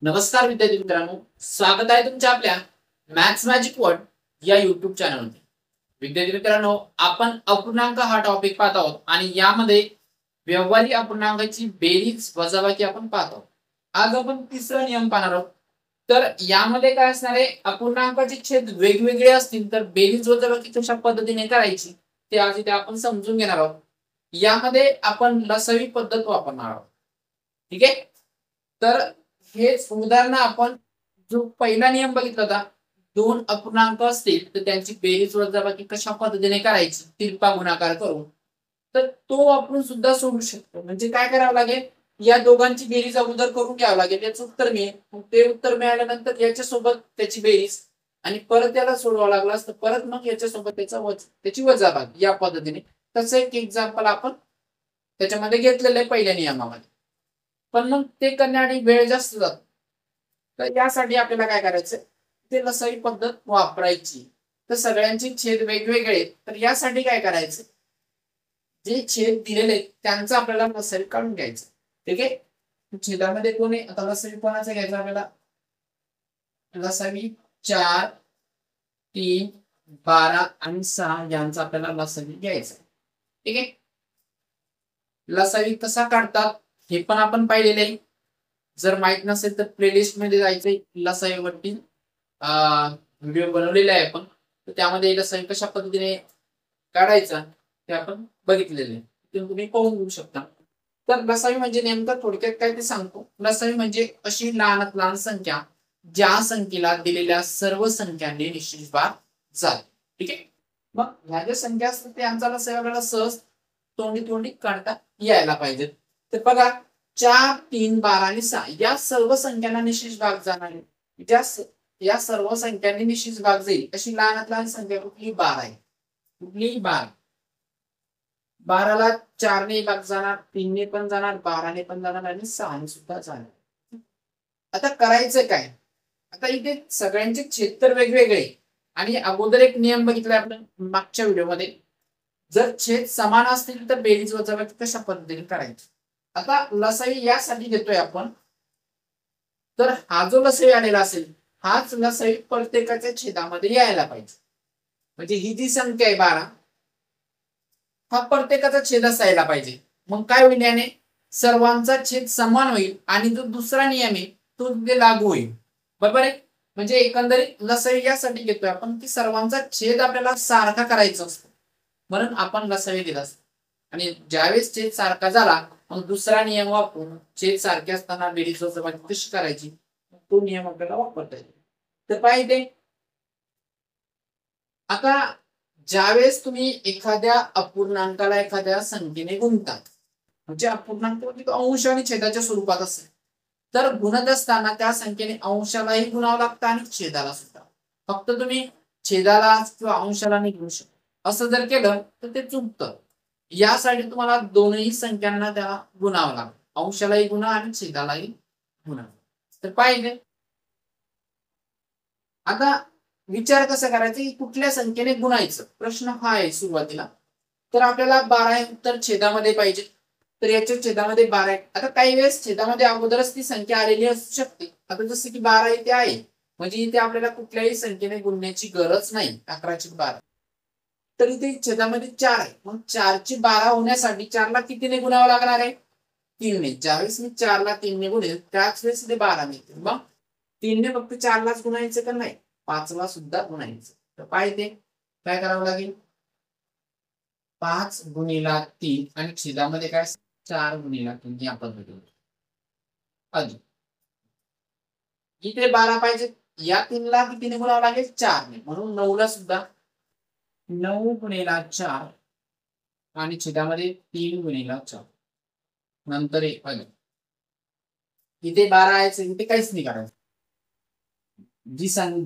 नमस्कार विद्यार्थी मित्रांनो, स्वागत आहे तुमच्या आपल्या मॅथ्स मॅजिक वर्ल्ड या युट्यूब चॅनलमध्ये. विद्यार्थी मित्रांनो, आपण अपूर्णांक हा टॉपिक पाहत आहोत आणि यामध्ये व्यवहारिक अपूर्णांकाची बेरीज वजाबाकी आपण पाहत आहोत. आज आपण तिसरा नियम पाहणार आहोत. तर यामध्ये काय असणार आहे, अपूर्णांकाचे छेद वेगवेगळे असतील तर बेरीज वजाबाकी कशा पद्धतीने करायची ते आज इथे आपण समजून घेणार आहोत. यामध्ये आपण लसावी पद्धत वापरणार आहोत. ठीक आहे. तर हेच उदाहरण आपण जो पहिला नियम बघितला होता, दोन अपूर्णांक असतील तर त्यांची बेरीज वजाबाकी कशा पद्धतीने करायची तिरपा गुणाकार करून, तर तो आपण सुद्धा सोडू शकतो. म्हणजे काय करावं लागेल, या दोघांची बेरीज अगोदर करून घ्यावं लागेल, याचं उत्तर मिळेल. मग ते उत्तर मिळाल्यानंतर याच्यासोबत त्याची बेरीज आणि परत याला सोडवावं लागलं असतं, परत मग याच्यासोबत त्याची वजाबाकी या पद्धतीने. तसं एक एक्झाम्पल आपण त्याच्यामध्ये घेतलेलं आहे पहिल्या नियमामध्ये. पण मग ते करण्यासाठी वेळ जास्त जातो. तर यासाठी आपल्याला काय करायचं, ते लसावी पद्धत वापरायची. तर सगळ्यांचे छेद वेगवेगळे, तर यासाठी काय करायचं, जे छेद दिलेले त्यांचं आपल्याला लसावी काढून घ्यायचं. ठीक आहे. छेदामध्ये कोण आहे, आता लसावी कोणाचा घ्यायचा आपल्याला, लसावी 4, 3, 12 आणि 6 यांचा आपल्याला लसावी घ्यायचा. ठीक आहे. लसावी कसा काढतात हे पण आपण पाहिलेले आहे. जर माहित नसेल तर प्लेलिस्ट मध्ये जायचंय, लसावीवरती व्हिडिओ बनवलेला आहे आपण. तर त्यामध्ये लसावी कशा पद्धतीने काढायचा ते आपण बघितलेले आहे, ते तुम्ही पाहून घेऊ शकता. तर लसावी म्हणजे नेमकं थोडक्यात काय ते सांगतो. लसावी म्हणजे अशी लहानात लहान संख्या ज्या संख्येला दिलेल्या सर्व संख्यांनी निश्चित भाग जाते. ठीक आहे. मग ह्या ज्या संख्या असतात त्यांचा लसावी आपल्याला सहज तोंडी तोंडी काढता यायला पाहिजे. तर बघा, 4, 3, 12 आणि 6 या सर्व संख्यांना निश्चित भाग जाणार आहे. या सर्व संख्यांनी निश्चित भाग जाईल अशी लहानात लहान संख्या कुठली, 12 आहे. कुठली, 12. 12ला 4 ने भाग जाणार, 3 ने पण जाणार, 12 ने पण जाणार आणि 6 ने सुद्धा जाणार. आता करायचं काय, आता इथे सगळ्यांचे छेद तर वेगवेगळे आणि अगोदर एक नियम बघितलाय आपण मागच्या व्हिडिओमध्ये, जर छेद समान असतील तर बेरीज वजाबाकी कशा पद्धतीने करायची. आता लसावी यासाठी घेतोय आपण, तर हा जो लसावी आलेला असेल हाच लसावी प्रत्येकाच्या छेदामध्ये यायला पाहिजे. म्हणजे ही जी संख्या आहे 12, हा प्रत्येकाचा छेद असायला पाहिजे. मग काय होईल, याने सर्वांचा छेद समान होईल आणि जो दुसरा नियम आहे तो तिथे लागू होईल. बरोबर आहे. म्हणजे एकंदरीत लसावी यासाठी घेतोय आपण की सर्वांचा छेद आपल्याला सारखा करायचा असतो, म्हणून आपण लसावी दिला असतो. आणि ज्यावेळेस छेद सारखा झाला मग दुसरा नियम वापरून छेद सारखे असताना बेरीज वजाबाकी कशी करायची तो नियम आपल्याला वापरता येईल. तर पाहिजे आता, ज्यावेळेस तुम्ही एखाद्या अपूर्णांकाला एखाद्या संख्येने गुणतात, म्हणजे अपूर्णांक म्हणजे अंश आणि छेदाच्या स्वरूपात असेल, तर गुणत असताना त्या संख्येने अंशालाही गुणावं लागतं आणि छेदाला सुद्धा. फक्त तुम्ही छेदाला किंवा अंशाला नाही गुणू शकत. असं जर केलं तर ते चुकतं. यासाठी तुम्हाला दोनही संख्यांना त्याला गुणावं लागतं, अंशालाही गुणा आणि छेदालाही गुणा. तर पाहिजे आता विचार कसा करायचा की कुठल्या संख्येने गुणायचं, प्रश्न हा आहे सुरुवातीला. तर आपल्याला 12 आहे तर छेदामध्ये पाहिजे, तर याच्या छेदामध्ये 12 आहे. आता काही वेळेस छेदामध्ये अगोदरच ती संख्या आलेली असू शकते. आता जसं की 12 इथे आहे, म्हणजे इथे आपल्याला कुठल्याही संख्येने गुणण्याची गरज नाही. 11/12 तर इथे छेदामध्ये 4 आहे. मग 4/12 होण्यासाठी 4ला कितीने गुणावं लागणार आहे, 3ने. ज्यावेळेस मी 4ला 3ने गुणेल त्याच वेळेस इथे 12 मिळतील. मग 3ने फक्त 4लाच गुणायचं का नाही, 5ला सुद्धा गुणायचं. तर पाहिजे काय करावं लागेल, 5 गुणिला 3 आणि छेदामध्ये काय, 4 गुणिला 3 या पद्धतीने. अधिक इथे 12 पाहिजे, या 3ला कितीने गुणावं लागेल, 4ने. म्हणून 9ला सुद्धा 9 गुणिला 4 आणि छेदामध्ये 3 गुणिला 4. नंतर एक अधिक, इथे 12 आहे, इथे काहीच नाही करायचं.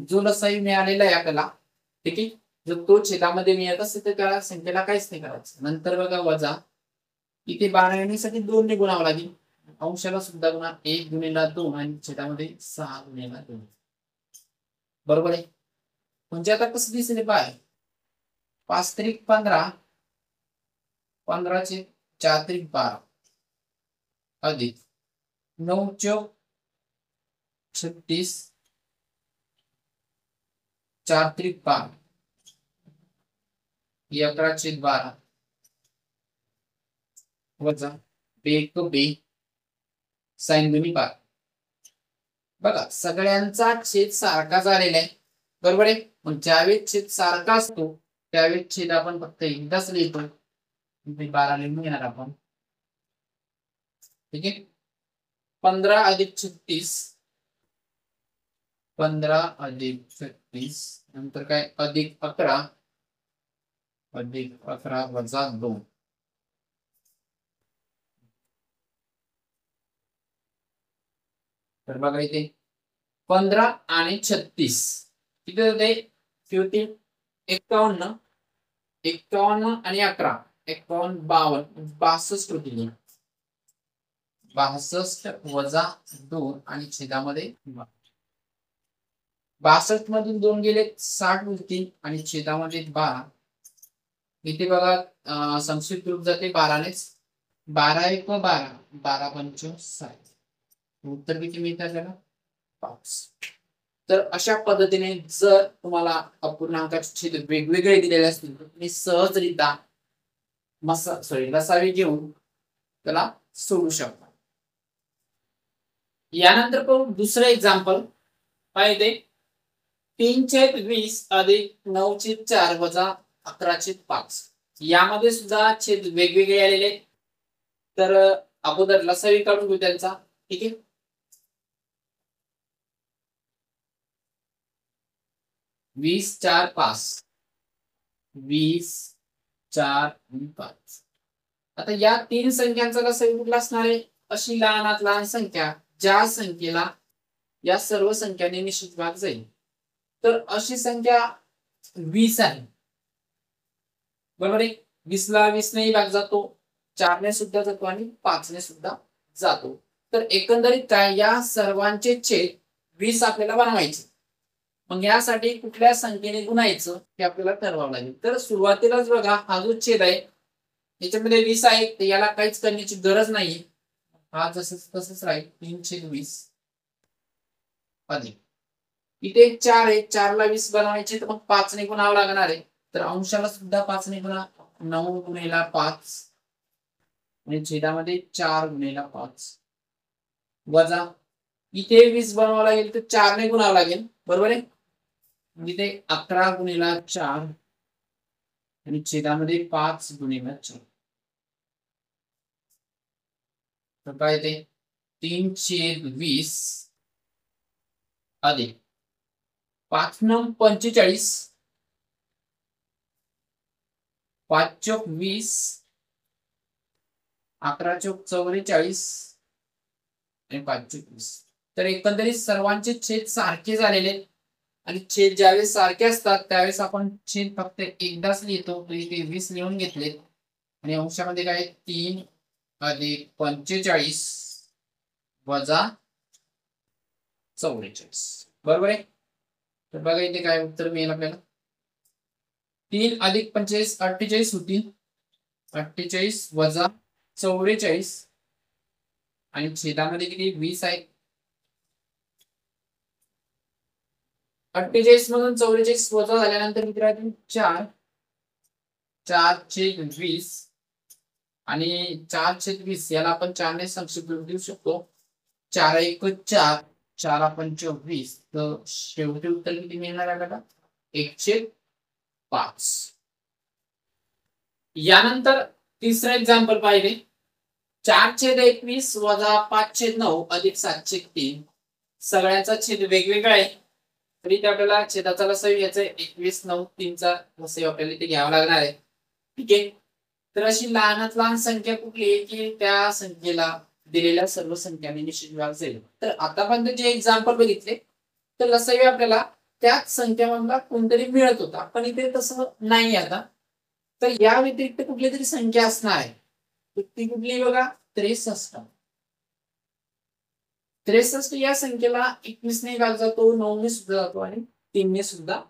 जो लसावी मिळालेला आहे आपल्याला, ठीक आहे, जर तो छेदामध्ये मिळत असेल तर त्या संख्येला काहीच नाही करायचं. नंतर बघा वजा, इथे 12 येण्यासाठी 2 ने गुणावं लागेल, अंशाला सुद्धा गुणा, 1 गुणिला 2 आणि छेदामध्ये 6 गुणिला 2. बरोबर आहे. म्हणजे आता कसं दिसेल पाय, 5×3=15, 15×4=12 अधिक 9×4 36 4 त्रिक 12 11/12 वजा बेक बे साइन दोन्ही 12. बघा सगळ्यांचा छेद सारखा झालेला आहे बरोबर आहे. मग ज्यावेळेस छेद सारखा असतो त्यावेळेस छेद आपण फक्त एकदाच लिहितो 12 लिहून घेणार आपण. ठीक आहे. 15 अधिक 36 15 अधिक 36 नंतर काय अधिक 11 वजा 2. तर बघा इथे 15 आणि 36 किती होते 51 आणि 11 51 52 होतील. 62 वजा 2 आणि छेदामध्ये 62 मधून 2 गेले 60 होतील आणि छेदामध्ये 12. इथे बघा संक्षिप्त रूप जाते 12नेच 12 1 12 12 पंच 60. उत्तर किती मिळतं आपल्याला 5. तर अशा पद्धतीने जर तुम्हाला अपूर्णांकाचे छेद वेगवेगळे दिलेले असतील तर तुम्ही सहजरित्या लसावी घेऊन त्याला सोडू शकता. यानंतर पाहू दुसरं एक्झाम्पल पाहिजे 3/20 अधिक 9/4 वजा 11/5. यामध्ये सुद्धा छेद वेगवेगळे आलेले तर अगोदर लसावी काढून घेऊ त्यांचा. ठीक आहे. 20 4 5 20 4 5. आता या तीन संख्यांचा लसावी कुठला असणार आहे अशी लहानात लहान संख्या ज्या संख्येला या सर्व संख्यांनी निश्चित भाग जाईल. तर अशी संख्या 20 आहे बरोबर आहे. 20 ला 20 ने भाग जातो 4 ने सुद्धा जातो आणि 5 ने सुद्धा जातो. तर एकंदरीत काय या सर्वांचे छेद 20 आपल्याला बनवायचे. मग यासाठी कुठल्या संख्येने गुणायचं हे आपल्याला ठरवावं लागेल. तर सुरुवातीलाच बघा हा जो छेद आहे याच्यामध्ये 20 आहे तर याला काहीच करण्याची गरज नाही. हा तसंच राहील 3/20 अधिक इथे 4 आहे 4 ला 20 बनवायचे तर मग 5 ने गुणावं लागणार आहे. तर अंशाला सुद्धा 5 ने गुणा 9 गुणिले 5 आणि छेदामध्ये 4 गुणिले 5 वजा इथे 20 बनवावं लागेल तर 4 ने गुणावं लागेल बरोबर आहे. इथे 11 गुणिले 4 आणि छेदामध्ये 5 गुणिले 4 तर काय येते 3/20 अधिक 5 9 45 5 चौक 20 11 चौक 44 आणि 5 चौक 20. तर एकंदरीत सर्वांचे छेद सारखे झालेले आहेत आणि छेद ज्यावेळेस सारखे असतात त्यावेळेस आपण छेद फक्त एकदाच लिहितो. तर इथे 20 लिहून घेतले आणि अंशामध्ये काय 3 अधिक 45 वजा 44 बरोबर आहे. तर बघा इथे काय उत्तर मिळेल आपल्याला 3 अधिक 45 48 होतील 48 वजा 44 आणि छेदामध्ये किती 20 आहे. 48 मधून 44 वजा झाल्यानंतर किती राहतील 4 4/20 आणि 4/20 याला आपण 4 ने संक्षिप्त रूप देऊ शकतो. 4 1 4 4 पंच 20 तर शेवटी उत्तर किती मिळणार आपल्याला 1/5. यानंतर तिसरं एक्झाम्पल पाहिले 4/21 वजा 5/9 अधिक 7/3. सगळ्यांचा छेद वेगवेगळा आहे तरी ते आपल्याला छेदाचा लसावी घ्यायचा 21 9 3 चा लसावी आपल्याला इथे घ्यावा लागणार आहे. ठीक आहे. तर अशी लहानात लहान संख्या कुठली आहे की त्या संख्येला दिलेल्या सर्व संख्यांनी निश्चित भाग जाईल. तर आतापर्यंत जे एक्झाम्पल बघितले तर लसावी आपल्याला त्याच संख्यामधला कोणतरी मिळत होता पण इथे तसं नाही. आता तर या व्यतिरिक्त कुठली तरी संख्या असणार आहे ती कुठली बघा 63 या संख्येला 21 ने भाग जातो 9 ने सुद्धा जातो आणि 3 ने सुद्धा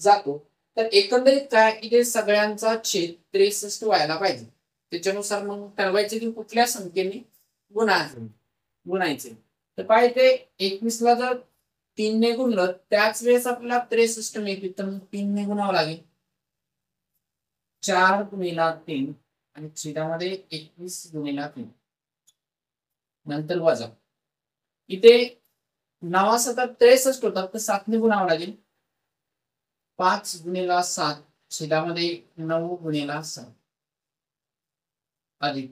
जातो. तर एकंदरीत काय इथे सगळ्यांचा छेद 63 व्हायला पाहिजे. त्याच्यानुसार मग ठरवायचे की कुठल्या संख्येने गुणायचे. तर काय ते 21 ला जर 3 ने गुणलं त्याच वेळेस आपल्याला 63 मिळतील, तर 3 ने गुणावं लागेल. 4 गुणिला 3 आणि छेदामध्ये 21 गुणिला 3 नंतर वजा. इथे 9 7 63 होतात, तर 7 ने गुणावं लागेल. 5 गुणिला 7 छेदामध्ये 9 गुणिला 7 अधिक.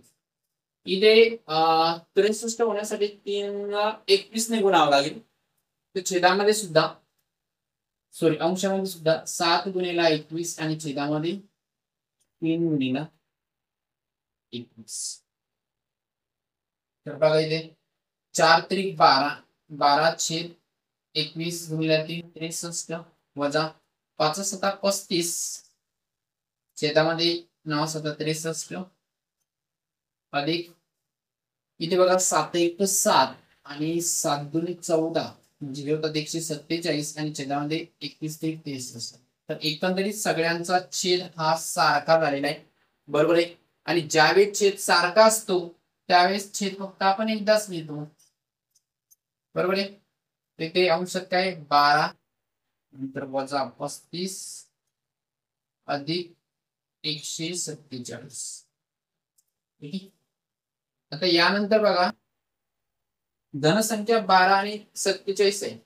इथे 63 होण्यासाठी 3 ला 21 ने गुणावं लागेल. तर छेदामध्ये सुद्धा अंशामध्ये सुद्धा 7 गुणिला 21 आणि छेदामध्ये 3 गुणिला 21. तर बघा इथे 4 त्रिक 12 12 छेद 21 गुणिला 3 63 वजा 5 7 35 छेदामध्ये 9 7 63 अधिक. इथे बघा 7 1 7 आणि 7 2 14 म्हणजे होतात 147 आणि छेदामध्ये 21 ते 63. तर एकंदरीत सगळ्यांचा छेद हा सारखा झालेला आहे, बरोबर आहे. आणि ज्यावेळेस छेद सारखा असतो त्यावेळेस छेद फक्त आपण एकदाच लिहितो, बरोबर आहे. तिथे अंशात काय 12 नंतर वजा 35 अधिक 147. ठीक आहे. आता यानंतर बघा धनसंख्या 12 आणि 47 आहे,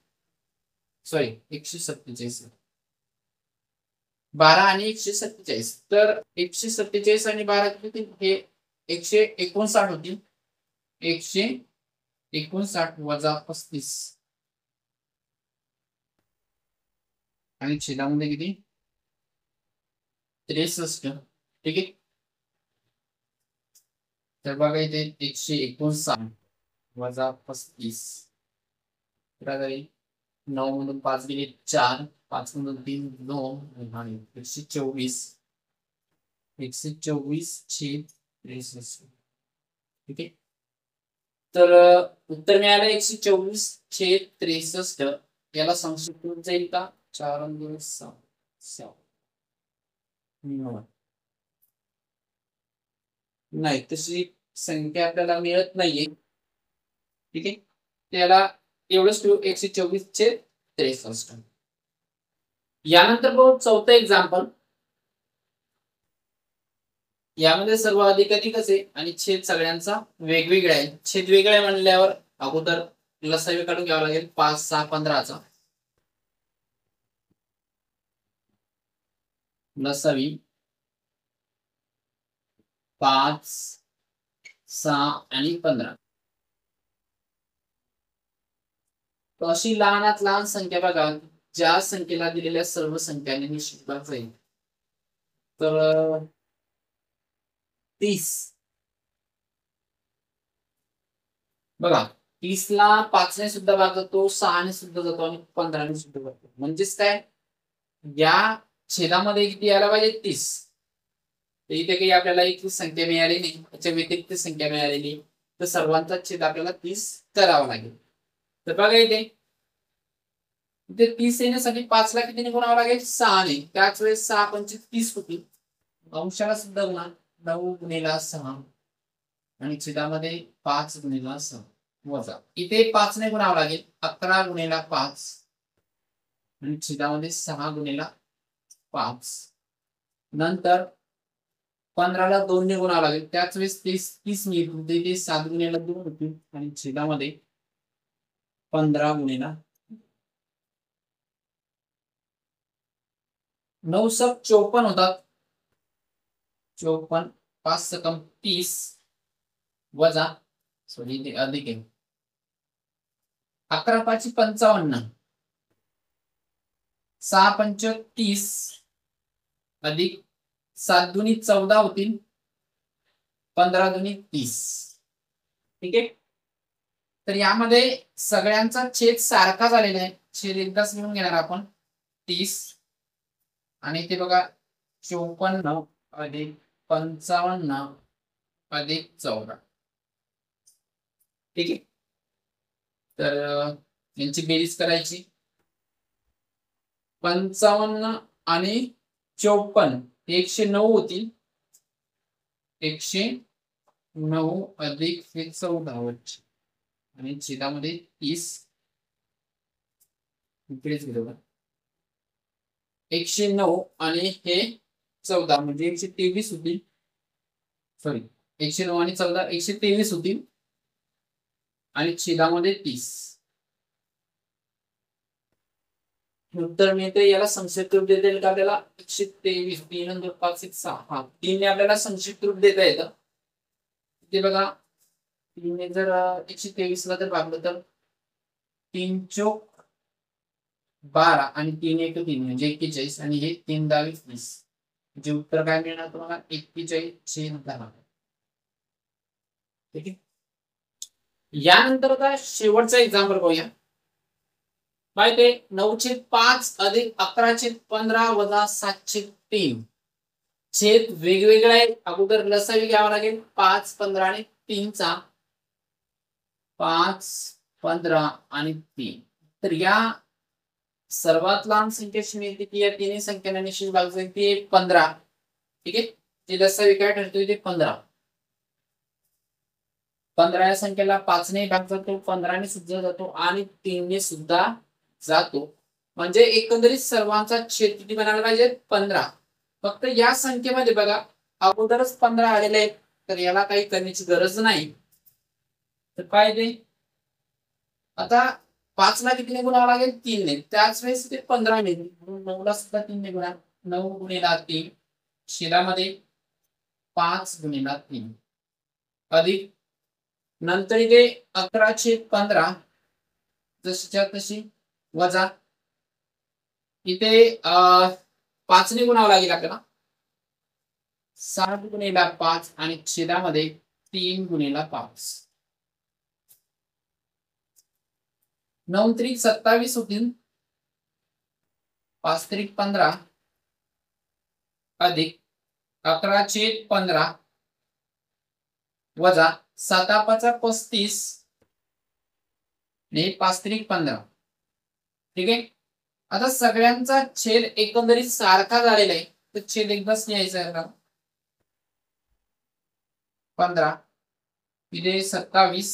सॉरी 147 आहे. 12 आणि 147, तर 147 आणि 12 किती हे 159 होतील. 159 वजा 35 आणि छेदामध्ये किती 63. ठीक आहे. तर बघा इथे 159 वजा 35 9 मधून 5 गेले 4 5 मधून 3 2 आणि 124 छेद 63. ठीक आहे. तर उत्तर मिळालं 124 छेद 63. याला संक्षिप्त होऊन जाईल का 4 आणि 2 6 6 नाही, तशी संख्या आपल्याला मिळत नाहीये. ठीक आहे. त्याला एवढंच 124 छेद 63. यानंतर बघू चौथं एक्झाम्पल. यामध्ये सर्व अधिकच आहे आणि छेद सगळ्यांचा वेगवेगळा आहे. छेद वेगळे म्हणल्यावर अगोदर लसावी काढून घ्यावा लागेल 5 6 15चा. लसावी 5 6 आणि 15. तर अशी लहानात लहान संख्या बघा ज्या संख्येला दिलेल्या सर्व संख्यांनी निश्चित जाईल. तर 30 बघा 30 ला 5 ने सुद्धा भाग जातो, 6 ने सुद्धा जातो आणि 15 ने सुद्धा जातो. म्हणजेच काय या छेदामध्ये किती यायला पाहिजे 30. तर इथे काही आपल्याला एक संख्या मिळाली नाही, त्याच्या व्यतिरिक्त संख्या मिळालेली, तर सर्वांचा छेद आपल्याला 30 करावा लागेल. तर बघा इथे 30 येण्यासाठी 5 ला कितीने गुणावं लागेल 6 ने. त्याच वेळेस 6 पंचे 30 होतील. अंशाला सुद्धा गुणा 9 गुणिला 6 आणि छेदामध्ये 5 गुणिला 6 वजा. इथे 5 ने गुणावं लागेल 11 गुणिला 5 आणि छेदामध्ये 6 गुणिला 5. नंतर 15 ला 2 ने गुणावं लागेल, त्याच वेळेस 30 मिळतील. ते 7 गुणिला 2 होतील आणि छेदामध्ये 15 गुणिला 9 सब 54 होतात. 54 5 सकम 30 वजा सॉरी ते अधिक आहे 11 5 55 6 पंच 30 अधिक 7 दुनी 14 होतील 15 दुनी 30. ठीक आहे. तर यामध्ये सगळ्यांचा छेद सारखा झालेला आहे. छेद एकदाच मिळून घेणार आपण 30 आणि इथे बघा 54 अधिक 55 अधिक 14. ठीक आहे. तर यांची बेरीज करायची 55 आणि 54 109 होतील. 109 अधिक 14 आणि छेदामध्ये 30 इकडेच गेलो का 109 आणि हे 14 म्हणजे 123 होतील. सॉरी 109 आणि 14 123 होतील आणि छेदामध्ये 30. उत्तर मिळते. याला संक्षिप्त रूप देता येईल का आपल्याला 123 3 आणि 2 5 1 6 हा 3 ने आपल्याला संक्षिप्त रूप देता येतं. ते बघा 3 ने जर 123 ला जर भागलं तर 3 चौक 12 आणि 3 1 3 म्हणजे 41 आणि हे 3 10 20 जे उत्तर काय मिळणार तुम्हाला 41/10. ठीक आहे. यानंतर आता शेवटचा एक्झाम्पल बघूया. माहिती आहे 9/5 अधिक 11/15 वजा 7/3 छेद वेगवेगळे आहेत. अगोदर लसावी घ्यावा लागेल 5 15 आणि 3 चा 5 15 आणि 3. तर या सर्वात लहान संख्येची मिळते ती या तिन्ही संख्यांना निश्चित भागायची ती 15. ठीक आहे. ती लसावी काय ठरते ते 15. 15 या संख्येला 5 ने भाग जातो 15 ने सुद्धा जातो आणि 3 ने सुद्धा जातो. म्हणजे एकंदरीत सर्वांचा छेद किती बनायला पाहिजे 15. फक्त या संख्येमध्ये बघा अगोदरच 15 आलेले आहेत तर याला काही करण्याची गरज नाही. तर काय ते आता 5 ला कितीने गुणावं लागेल 3 ने. त्याच वेळेस ते 15 ने 9 ला सुद्धा 3 ने गुणा 9 गुणिला 3 छेदामध्ये 5 गुणिला 3 अधिक नंतर इथे 11/15 जशीच्या तशी वजा इथे 5 ने गुणावं लागेल आपल्याला 7 गुणिला 5 आणि छेदामध्ये 3 गुणिला 5 9 त्रिक 27 होतील 5 त्रिक 15 अधिक 11/15 वजा 7/5 आणि 5 त्रिक 15. ठीक आहे. आता सगळ्यांचा छेद एकंदरीत सारखा झालेला आहे तर छेद एकदाच लिहायचा आहे. 15 इथे 27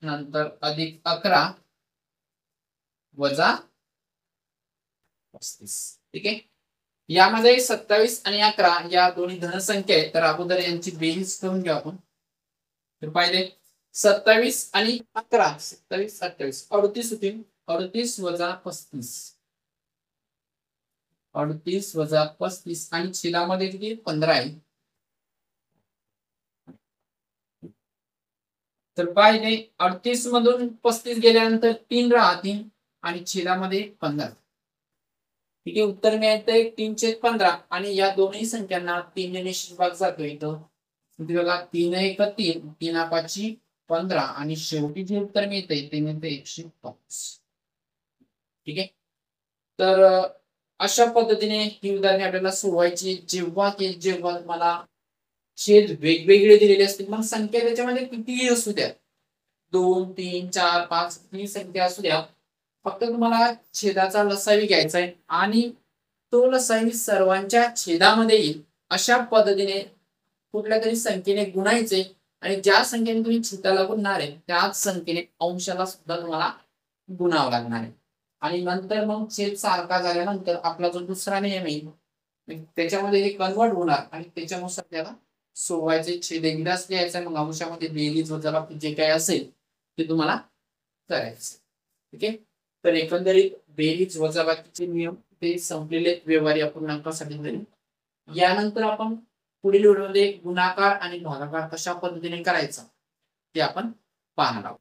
नंतर अधिक 11 वजा 35. ठीक आहे. यामध्ये 27 आणि 11 या दोन्ही धनसंख्या आहेत तर अगोदर यांची बेरीज करून घेऊ आपण. तर पाहिजे 27 आणि 11 27 28 38 होतील 38 वजा 35 38 वजा 35 आणि छेदामध्ये किती 15 आहे. तर पाहिजे 38 मधून 35 गेल्यानंतर 3 राहतील आणि छेदामध्ये 15. ठीक आहे. उत्तर मिळतंय 3/15 आणि या दोन्ही संख्यांना 3 ने निश्चित भाग जातो. इथं बघा 3 1 3 3 5 15 आणि शेवटी जे उत्तर मिळतंय ते मिळतं 105. ठीक आहे. तर अशा पद्धतीने ही उदाहरणे आपल्याला सोडवायची. जेव्हा मला छेद वेगवेगळे दिलेले असतील मग संख्या त्याच्यामध्ये कितीही असू द्या 2 3 4 5 ही संख्या असू द्या फक्त तुम्हाला छेदाचा लसावी घ्यायचा आहे आणि तो लसावी सर्वांच्या छेदामध्ये येईल अशा पद्धतीने कुठल्या तरी संख्येने गुणायचे आणि ज्या संख्येने तुम्ही छेदाला गुणणार आहे त्याच संख्येने अंशाला सुद्धा तुम्हाला गुणावं लागणार आहे. आणि नंतर मग छेद सारखा झाल्यानंतर आपला जो दुसरा नियम येईल त्याच्यामध्ये हे कन्वर्ट होणार आणि त्याच्यानुसार त्याला सोडवायचे. छेद एकदाच लिहायचा मग अंशामध्ये बेरीज वजाबाकी जे काही असेल ते तुम्हाला करायचं. ठीक आहे. तर एकंदरीत बेरीज वजाबाकीचे नियम ते संपलेले व्यवहारी अपूर्णांकासाठी तरी. यानंतर आपण पुढील व्हिडिओमध्ये गुणाकार आणि भागाकार कशा पद्धतीने करायचा ते आपण पाहणार आहोत.